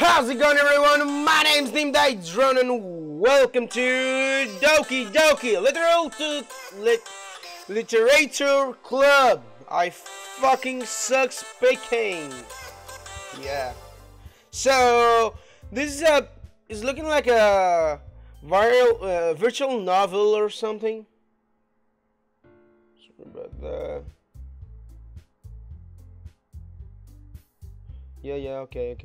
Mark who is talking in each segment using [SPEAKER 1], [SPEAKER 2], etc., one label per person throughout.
[SPEAKER 1] How's it going, everyone? My name's DimDieDrone and welcome to Doki Doki Literature Club. I fucking suck speaking. Yeah. So this is looking like a viral virtual novel or something. Sorry about that. Yeah, okay.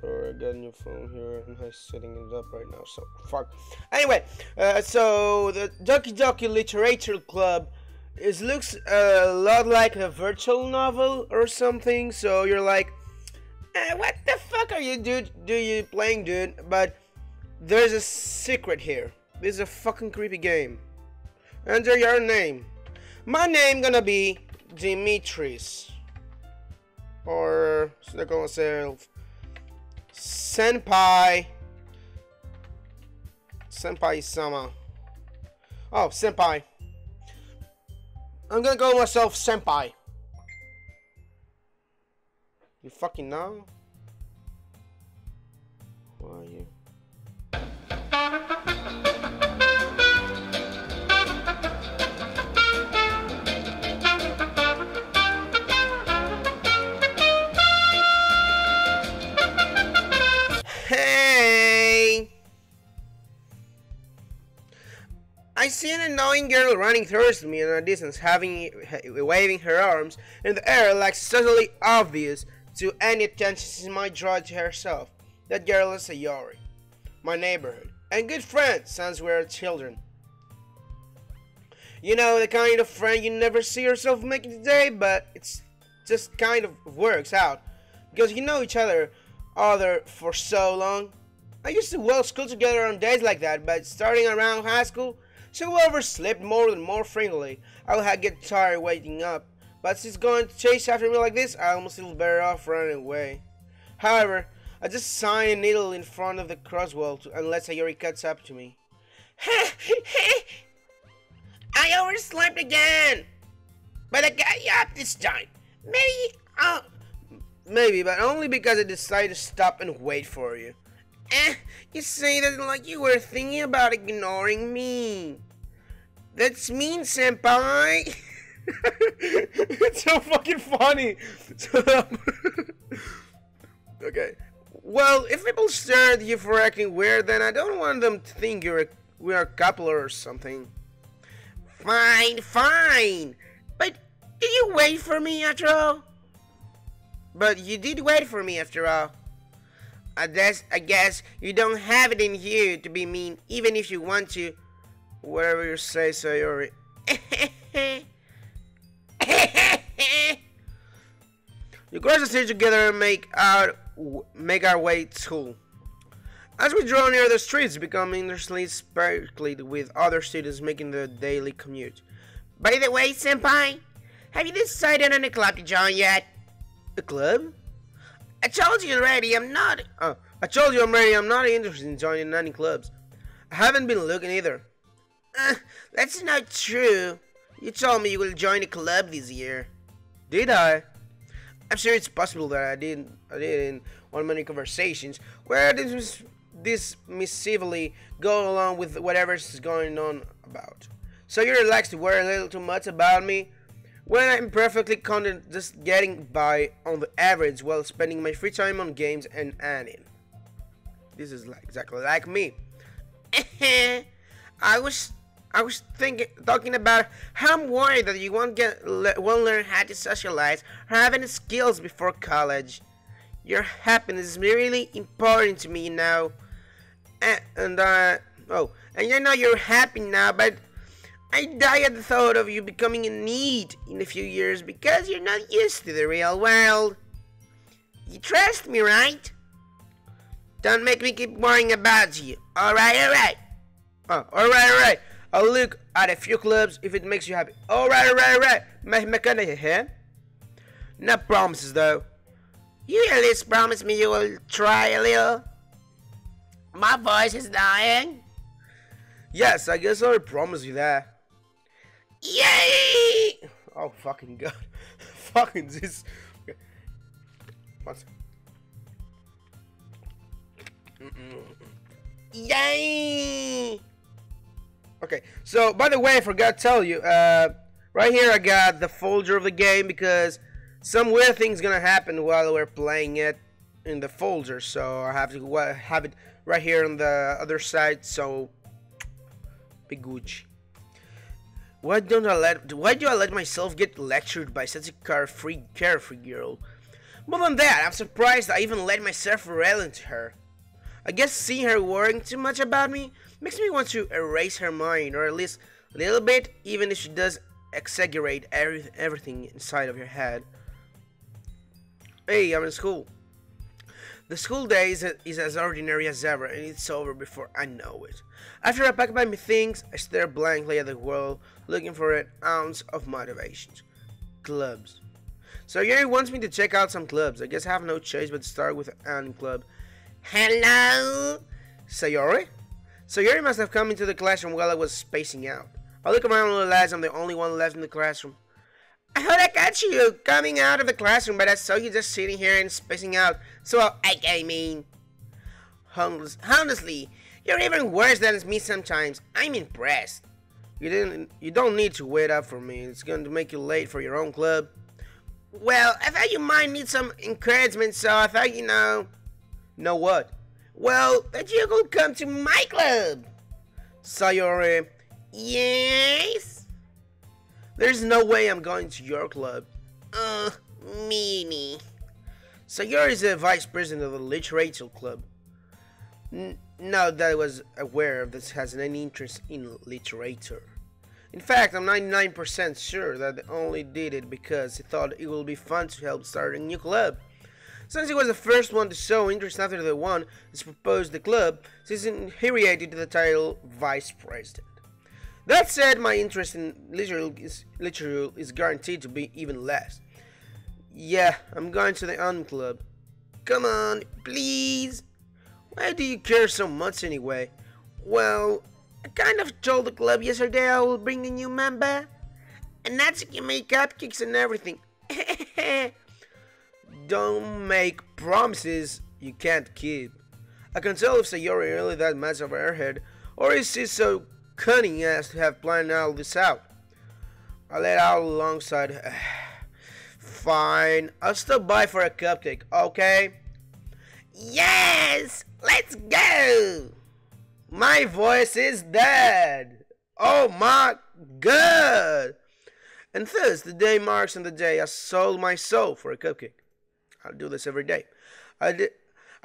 [SPEAKER 1] Sorry, I got a new phone here and I'm setting it up right now, so fuck. Anyway, so the Doki Doki Literature Club looks a lot like a virtual novel or something, so you're like, what the fuck are you playing, dude? But there's a secret here. This is a fucking creepy game. Enter your name. My name gonna be Dimitris, or they're gonna say Senpai Sama. Oh, Senpai. I'm gonna call myself Senpai. You fucking know? Who are you? Hey! I see an annoying girl running towards me in a distance, waving her arms in the air like totally obvious to any attention she might draw to herself. That girl is Sayori, my neighborhood, and good friend since we were children. You know, the kind of friend you never see yourself making today, but it's just kind of works out because you know each other for so long. I used to walk school together on days like that, but starting around high school, she overslept more and more frequently. I would get tired waking up, but since going to chase after me like this, I almost feel better off running away. However, I just sign a needle in front of the crosswalk unless Sayori cuts up to me. I overslept again, but I got you up this time. Maybe, but only because I decided to stop and wait for you. You say that like you were thinking about ignoring me. That's mean, senpai. It's so fucking funny. Okay. Well, if people stare at you for acting weird, then I don't want them to think we're a couple or something. Fine. But did you wait for me after all? But you did wait for me after all. I guess you don't have it in you to be mean, even if you want to. Whatever you say, Sayori. You cross the street together and make our way to school. As we draw near the streets, become interestingly speckled with other students making the daily commute. By the way, senpai, have you decided on a club to join yet? A club? I told you already, I'm not interested in joining any clubs. I haven't been looking either. That's not true. You told me you will join a club this year. Did I? I'm sure it's possible that I did in one of many conversations where this dismissively go along with whatever is going on about. So you relaxed to worry a little too much about me? When I'm perfectly content just getting by on the average while spending my free time on games and anime. This is exactly like me. I was talking about how I'm worried that you won't learn how to socialize or have any skills before college. Your happiness is really important to me now. And you know you're happy now, but I die at the thought of you becoming a need in a few years because you're not used to the real world. You trust me, right? Don't make me keep worrying about you. Alright. Alright. I'll look at a few clubs if it makes you happy. Alright. No promises though. You at least promise me you will try a little. My voice is dying. Yes, I guess I'll promise you that. Yay! Oh fucking god. Fucking this. What's Yay! Okay, so by the way, I forgot to tell you, right here I got the folder of the game because some weird thing's gonna happen while we're playing it in the folder, so I have to have it right here on the other side, so be Gucci. Why do I let myself get lectured by such a carefree girl? More than that, I'm surprised I even let myself relent to her. I guess seeing her worrying too much about me makes me want to erase her mind, or at least a little bit, even if she does exaggerate everything inside of your head. Hey, I'm in school. The school day is as ordinary as ever, and it's over before I know it. After I pack my things, I stare blankly at the wall, looking for an ounce of motivation. Clubs. So Yuri wants me to check out some clubs. I guess I have no choice but to start with an club. Hello? Sayori? Sayori must have come into the classroom while I was spacing out. I look around and realize I'm the only one left in the classroom. I heard I got you coming out of the classroom, but I saw you just sitting here and spacing out, so I came in. Honestly, you're even worse than me sometimes. I'm impressed. You don't need to wait up for me. It's going to make you late for your own club. Well, I thought you might need some encouragement, so I thought, Know what? Well, that you could come to my club. Sayori. Yes? There's no way I'm going to your club. Meanie. Sayori is the vice president of the literature club. Not that I was aware of this has any interest in literature. In fact, I'm 99% sure that they only did it because he thought it would be fun to help start a new club. Since he was the first one to show interest after the one who proposed the club, he's inherited the title Vice President. That said, my interest in literature is guaranteed to be even less. Yeah, I'm going to the club. Come on, please. Why do you care so much anyway? Well, I kind of told the club yesterday I will bring a new member. And that's if you make cupcakes and everything. Don't make promises you can't keep. I can tell if Sayori really that much of her head, or is she so cunning as to have planned all this out? I let out alongside. Fine, I'll stop by for a cupcake, okay? Yes! Let's go! My voice is dead! Oh my god! And thus the day marks on the day I sold my soul for a cupcake. I'll do this every day. I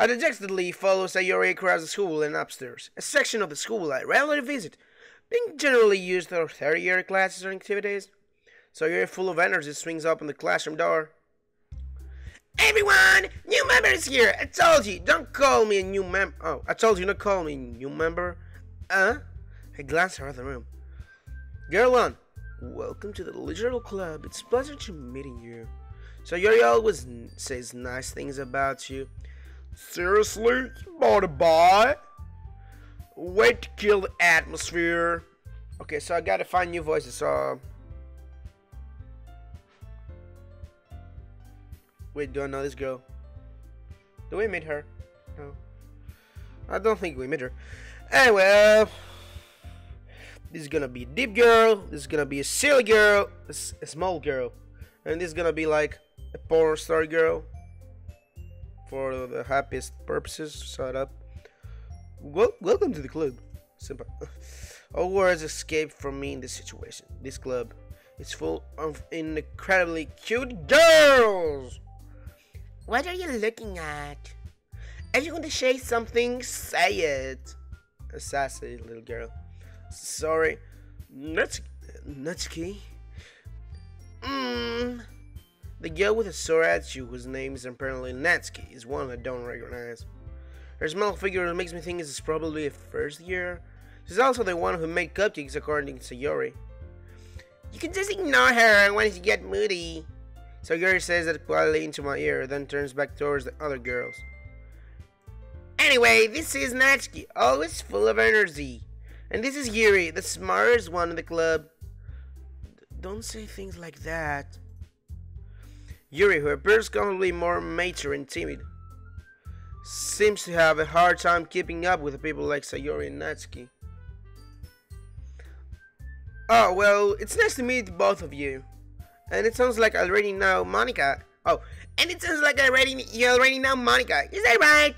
[SPEAKER 1] dejectedly follow Sayori across the school and upstairs, a section of the school I rarely visit, being generally used for third-year classes or activities. Sayori, full of energy, swings open the classroom door. Everyone! New member is here! I told you, don't call me a new member. Oh, I told you not call me a new member. I glanced around the room. Girl 1, welcome to the Literal Club. It's a pleasure to meeting you. Sayori always says nice things about you. Seriously? Bye. Way to kill the atmosphere. Okay, so I gotta find new voices, so... Wait, do I know this girl? Do we meet her? No. I don't think we meet her. Anyway, this is gonna be a deep girl, this is gonna be a silly girl, a small girl. And this is gonna be like a porn star girl. For the happiest purposes, shut up. Welcome to the club, SENPAI. All words escape from me in this situation. This club is full of incredibly cute girls. What are you looking at? If you want to say something, say it. A sassy little girl. Sorry. Natsuki. The girl with a sore attitude, whose name is apparently Natsuki, is one I don't recognize. Her small figure makes me think it's probably a first year. She's also the one who made cupcakes, according to Sayori. You can just ignore her when she gets moody. Sayori says that quietly into my ear, then turns back towards the other girls. Anyway, this is Natsuki, always full of energy. And this is Yuri, the smartest one in the club. Don't say things like that. Yuri, who appears comfortably more mature and timid, seems to have a hard time keeping up with people like Sayori and Natsuki. Oh, well, it's nice to meet both of you. And it sounds like I already know Monica. Oh, and it sounds like you already know Monica. Is that right?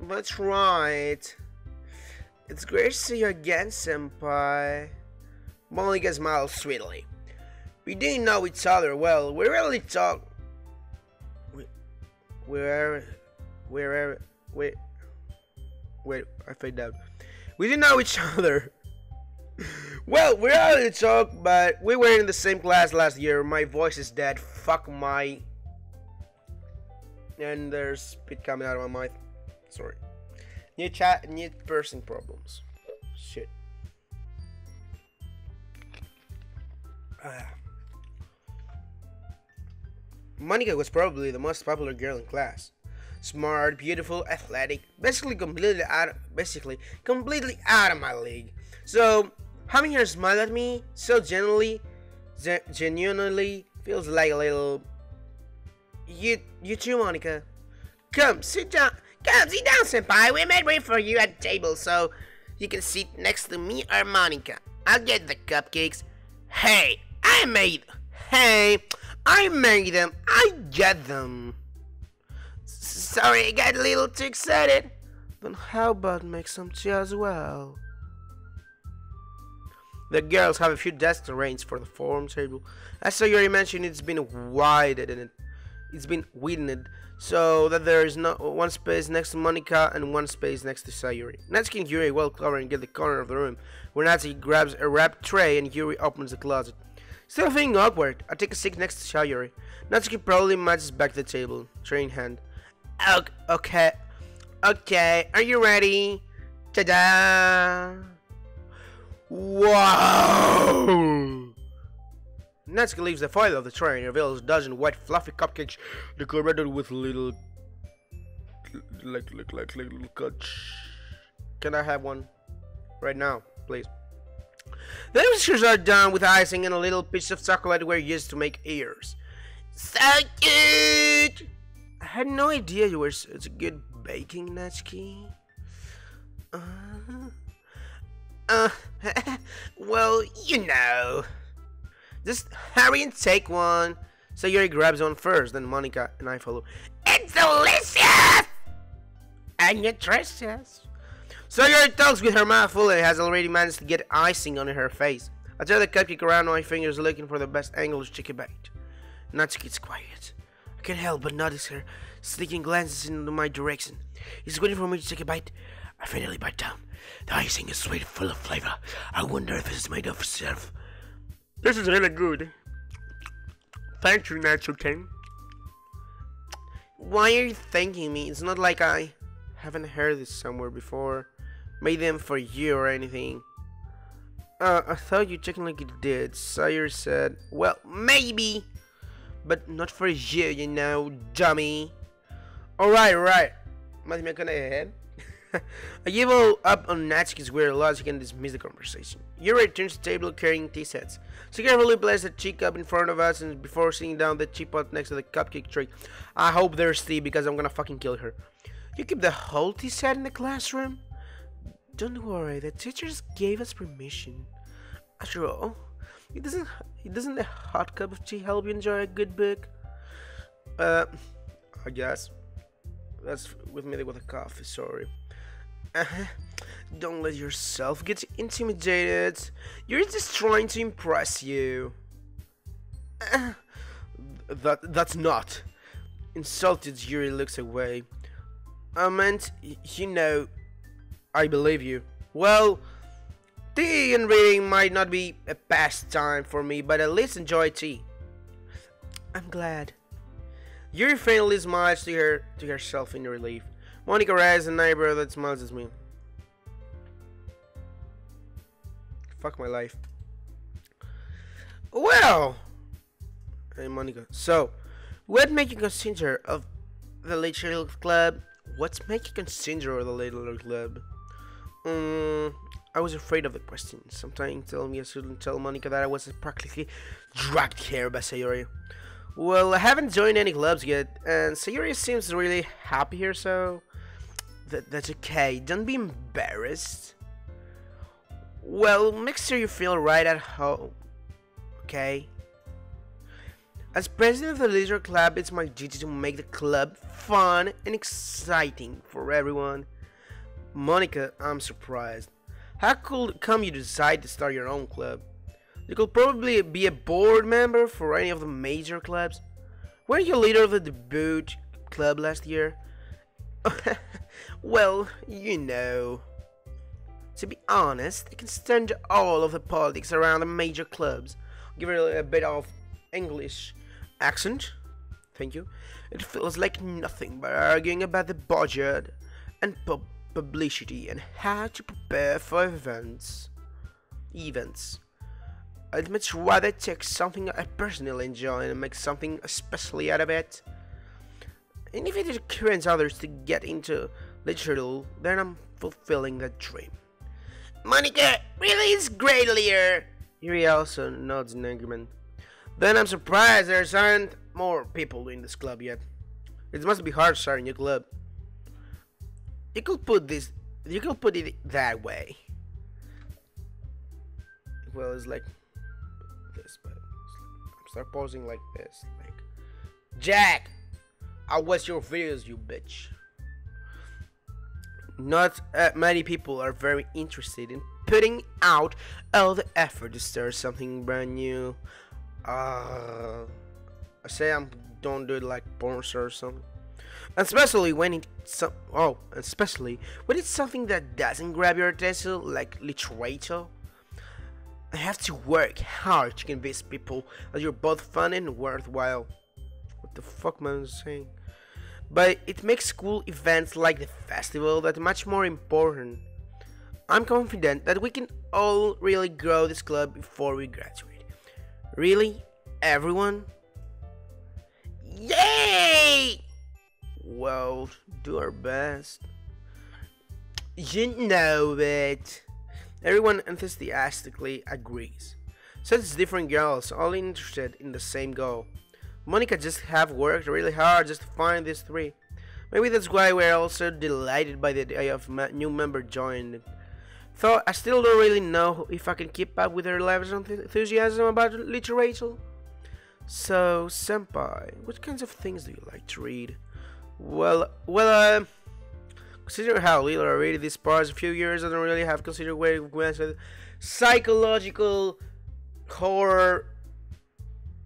[SPEAKER 1] That's right. It's great to see you again, Senpai. Monica smiled sweetly. We didn't know each other well. We rarely talk. Wait, I fade out. We didn't know each other. Well, we rarely talk, but we were in the same class last year. My voice is dead. Fuck my. And there's spit coming out of my mouth. Sorry. New person problems. Shit. Monica was probably the most popular girl in class. Smart, beautiful, athletic, basically completely out of my league. So having her smile at me so genuinely feels like a little. You too, Monica. Come sit down, senpai. We made room for you at the table so you can sit next to me or Monica. I'll get the cupcakes. Hey, I made them. I get them. Sorry, I got a little too excited. Then how about make some tea as well? The girls have a few desks arranged for the forum table. As I already mentioned, it's been widened so that there is no one space next to Monica and one space next to Sayuri. Natsuki and Yuri well covered and get the corner of the room, where Natsuki grabs a wrapped tray and Yuri opens the closet. Instead of feeling awkward, I take a seat next to Sayuri. Natsuki proudly marches back to the table, tray in hand. Okay, are you ready? Ta-da! Wow! Natsuki leaves the foil of the tray and reveals a dozen white fluffy cupcakes decorated with little little cuts. Can I have one? Right now, please. The pictures are done with icing and a little piece of chocolate we're used to make ears. So cute! I had no idea you were such a good baking, Natsuki. Well, you know. Just hurry and take one. So Yuri grabs one first, then Monica and I follow. It's delicious! And nutritious. So Yuri talks with her mouth full and has already managed to get icing on her face. I turn the cupcake around on my fingers looking for the best angle to take a bite. Natsuki gets quiet. I can't help but notice her sneaking glances into my direction. She's waiting for me to take a bite. I finally bite down. The icing is sweet, full of flavor. I wonder if it's made of itself. This is really good. Thank you, Natsuki. Why are you thanking me? It's not like I haven't heard this somewhere before. Made them for you or anything. I thought you technically did. Sire said, well, maybe. But not for you, you know, dummy. Alright. Let me go ahead. I give up on Natsuki's weird logic and dismiss the conversation. Yuri returns to the table carrying tea sets. She carefully places the teacup in front of us and before sitting down the teapot next to the cupcake tray. I hope there's tea because I'm gonna fucking kill her. You keep the whole tea set in the classroom? Don't worry, the teachers gave us permission. After all, it doesn't a hot cup of tea help you enjoy a good book? I guess. That's with me with a coffee, sorry. Don't let yourself get intimidated. You're just trying to impress you. That's not. Insulted, Yuri looks away. I meant, you know, I believe you. Well, tea and reading might not be a pastime for me, but at least enjoy tea. I'm glad. Yuri faintly smiles to herself in relief. Monica raises an eyebrow that smiles at me. Fuck my life. Well, hey Monica. So, what made you consider of the Little Club? What's make you consider of the Little Club? I was afraid of the question. Sometimes told me I shouldn't tell Monica that I was practically dragged here by Sayori. Well, I haven't joined any clubs yet, and Sayuri seems really happy here, so that's okay. Don't be embarrassed. Well, make sure you feel right at home, okay? As president of the Leisure Club, it's my duty to make the club fun and exciting for everyone. Monica, I'm surprised. How come you decide to start your own club? You could probably be a board member for any of the major clubs. Weren't you leader of the debut club last year? Well, you know. To be honest, I can stand all of the politics around the major clubs. Give it a bit of English accent. Thank you. It feels like nothing but arguing about the budget and publicity and how to prepare for events. I'd much rather take something I personally enjoy and make something especially out of it. And if it encourages others to get into literature, then I'm fulfilling that dream. Monica, really is great leader. Yuri also nods in agreement. Then I'm surprised there aren't more people in this club yet. It must be hard starting a club. You could put it that way. Well, it's like this, but I'm start posing like this, like Jack, I'll watch your videos, you bitch. Not many people are very interested in putting out all the effort to start something brand new. I say I don't do it like porn or something. Especially when it's something that doesn't grab your attention, like literature. I have to work hard to convince people that you're both fun and worthwhile. What the fuck man is saying? But it makes school events like the festival that much more important. I'm confident that we can all really grow this club before we graduate. Really? Everyone? Yay! Well, do our best. You know it. Everyone enthusiastically agrees. Such different girls, all interested in the same goal. Monica just have worked really hard just to find these three. Maybe that's why we're also delighted by the idea of new member joining. Though I still don't really know if I can keep up with her levels of enthusiasm about literature. So, Senpai, what kinds of things do you like to read? Well, considering how little I read these past few years, I don't really have considered where it went with psychological, horror,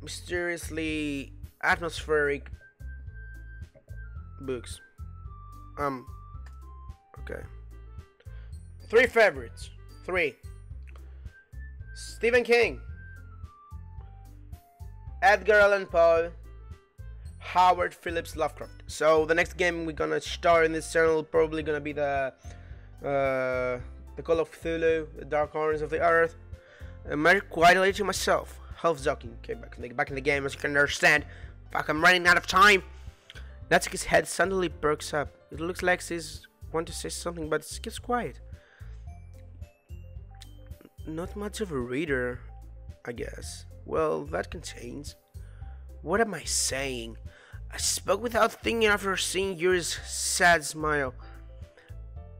[SPEAKER 1] mysteriously atmospheric books. Okay. 3 favorites. 3. Stephen King, Edgar Allan Poe, Howard Phillips Lovecraft. So the next game we're gonna start in this channel probably gonna be the Call of Cthulhu, the Dark Corners of the Earth. I'm quite late to myself. Half joking. Okay, back in the game, as you can understand. Fuck, I'm running out of time. Natsuki's head suddenly perks up. It looks like she's want to say something, but she keeps quiet. Not much of a reader, I guess. Well, that can change. What am I saying? I spoke without thinking after seeing Yuri's sad smile.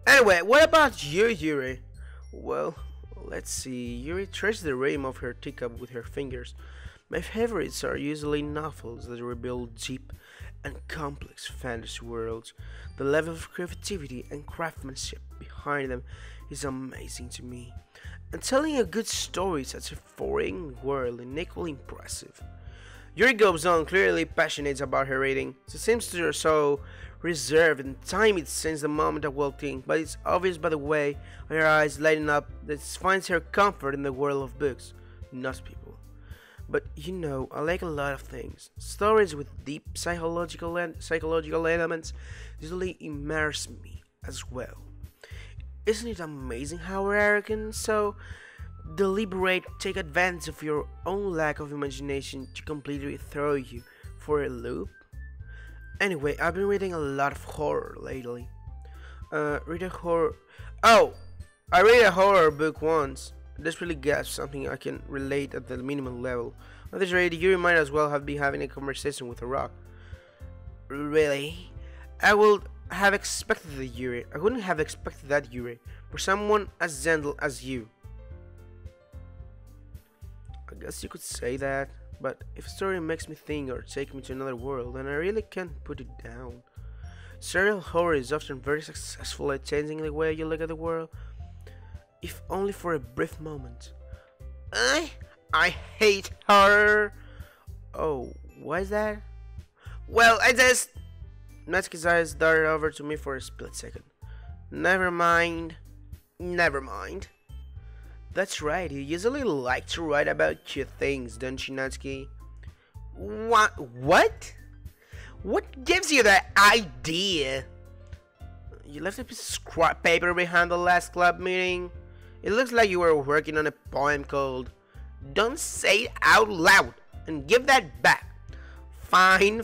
[SPEAKER 1] Anyway, what about you, Yuri? Well, let's see. Yuri traced the rim of her teacup with her fingers. My favorites are usually novels that reveal deep and complex fantasy worlds. The level of creativity and craftsmanship behind them is amazing to me. And telling a good story is such a foreign world and equally impressive. Yuri goes on, clearly passionate about her reading. She seems to be so reserved and timid since the moment I walked in, but it's obvious by the way her eyes lighten up that she finds her comfort in the world of books, not people. But you know, I like a lot of things. Stories with deep psychological elements usually immerse me as well. Isn't it amazing how rare can so deliberate take advantage of your own lack of imagination to completely throw you for a loop? Anyway, I've been reading a lot of horror lately. I read a horror book once. This really gets something I can relate at the minimum level. At this rate, Yuri might as well have been having a conversation with a rock. Really? I would have expected that, Yuri. I wouldn't have expected that, Yuri, for someone as gentle as you. I guess you could say that, but if a story makes me think or take me to another world, then I really can't put it down. Serial horror is often very successful at changing the way you look at the world, if only for a brief moment. I hate horror. Oh, why is that? Well, Natsuki's eyes darted over to me for a split second. Never mind. That's right, you usually like to write about cute things, don't you, Natsuki? What? What gives you that idea? You left a piece of scrap paper behind the last club meeting. It looks like you were working on a poem called "Don't Say It Out Loud" and give that back. Fine.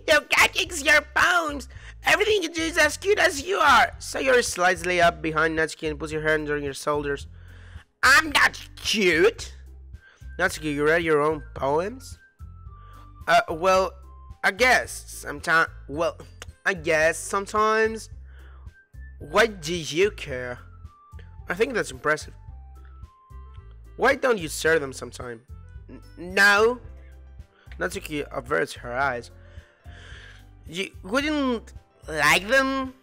[SPEAKER 1] Your cat kicks your poems. Everything you do is as cute as you are. So you're slightly up behind Natsuki and puts your hands on your shoulders. I'm not cute. Natsuki, you write your own poems? Well, I guess sometimes. Why do you care? I think that's impressive. Why don't you share them sometime? No. Natsuki averts her eyes. You wouldn't like them?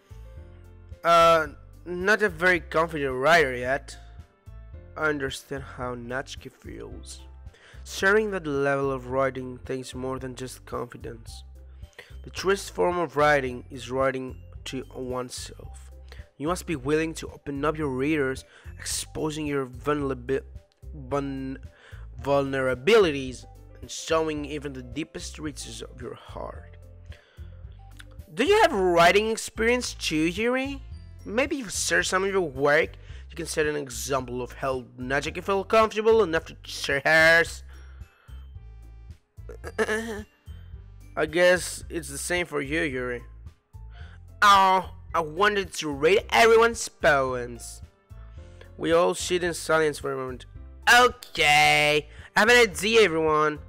[SPEAKER 1] Not a very confident writer yet. I understand how Natsuki feels. Sharing that level of writing takes more than just confidence. The truest form of writing is writing to oneself. You must be willing to open up your readers, exposing your vulnerabilities and showing even the deepest reaches of your heart. Do you have writing experience too, Yuri? Maybe if you share some of your work, you can set an example of how Natsuki feel comfortable enough to share hers. I guess it's the same for you, Yuri. Oh, I wanted to read everyone's poems. We all sit in silence for a moment. Okay, I have an idea, everyone.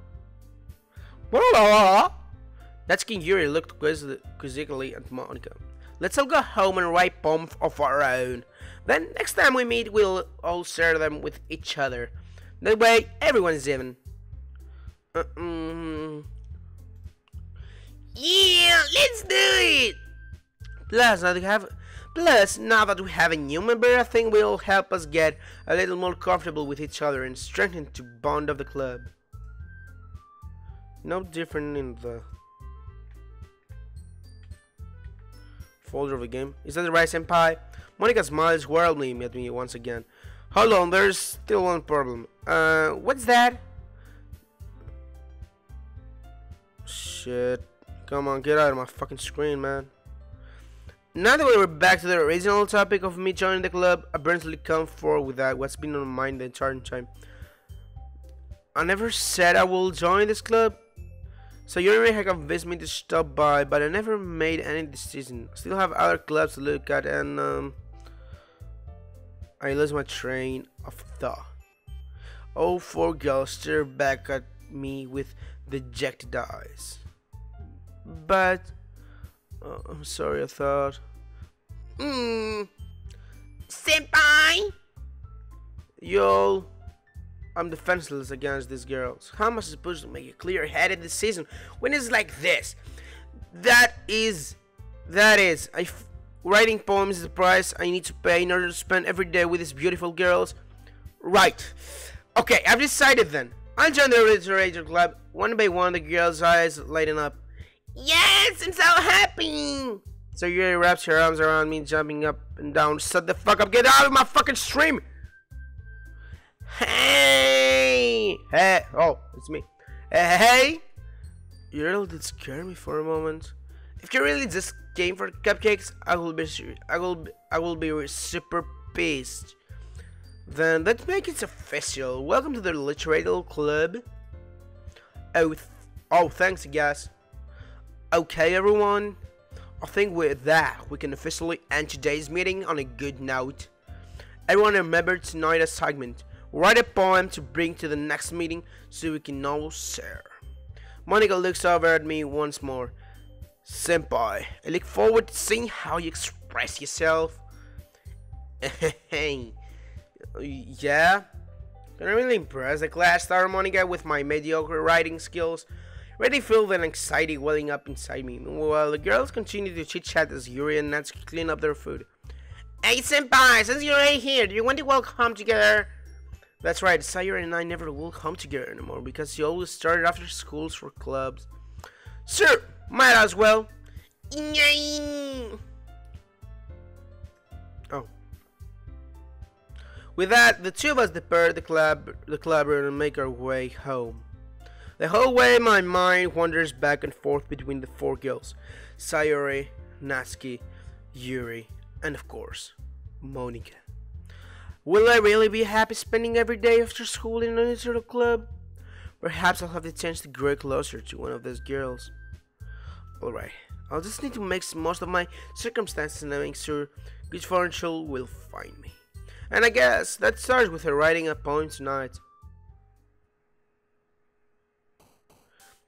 [SPEAKER 1] Natsuki and Yuri looked quizzically at Monica. Let's all go home and write poems of our own. Then next time we meet, we'll all share them with each other. That way, everyone is even. Yeah, let's do it. Plus, now that we have a new member, I think will help us get a little more comfortable with each other and strengthen the bond of the club. No different in the folder of the game. Is that the right, Senpai? Monica smiles wildly at me once again. Hold on, there's still one problem. What's that? Shit. Come on, get out of my fucking screen, man. Now that we're back to the original topic of me joining the club, I barely come forward with that. What's been on my mind the entire time. I never said I will join this club. So Yuri had convinced me to stop by, but I never made any decision. I still have other clubs to look at, and I lost my train of thought. All four girls stared back at me with dejected eyes. But I'm sorry, I thought.
[SPEAKER 2] Senpai!
[SPEAKER 1] Yo, I'm defenseless against these girls. How am I supposed to make a clear-headed decision when it's like this? That is, writing poems is the price I need to pay in order to spend every day with these beautiful girls. Right. Okay, I've decided then. I'll join the Literature Club. One by one, the girls' eyes lighten up.
[SPEAKER 2] Yes, I'm so happy!
[SPEAKER 1] So Yuri wraps her arms around me, jumping up and down. Shut the fuck up, get out of my fucking stream!
[SPEAKER 2] Hey!
[SPEAKER 1] Hey! Oh, it's me. Hey! You really did scare me for a moment. If you really just came for cupcakes, I will be super pissed. Then let's make it official. Welcome to the Literature Club. Oh, thanks, guys. Okay, everyone. I think with that, we can officially end today's meeting on a good note. Everyone remember tonight's segment. Write a poem to bring to the next meeting so we can all share. Monica looks over at me once more. Senpai, I look forward to seeing how you express yourself. Hey, yeah? Can I really impress the class star, Monica, with my mediocre writing skills? I already feel the anxiety welling up inside me. While the girls continue to chit-chat as Yuri and Natsuki clean up their food.
[SPEAKER 2] Hey, Senpai, since you're right here, do you want to walk home together?
[SPEAKER 1] That's right, Sayuri and I never will come together anymore because she always started after schools for clubs. Sure, might as well. Oh. With that, the two of us depart the club room and make our way home. The whole way my mind wanders back and forth between the four girls. Sayuri, Natsuki, Yuri, and of course, Monica. Will I really be happy spending every day after school in any sort of club? Perhaps I'll have the chance to grow closer to one of those girls. Alright, I'll just need to make most of my circumstances and make sure good fortune will find me. And I guess that starts with her writing a poem tonight.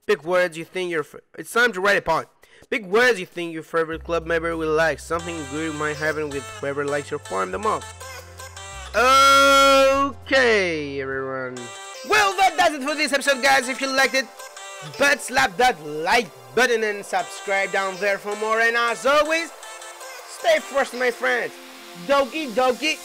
[SPEAKER 1] Pick words you think it's time to write a poem. Pick words you think your favorite club member will like. Something good might happen with whoever likes your poem the most. Okay, everyone. Well, that does it for this episode, guys. If you liked it, but slap that like button and subscribe down there for more. And as always, stay first, my friends. Doki Doki.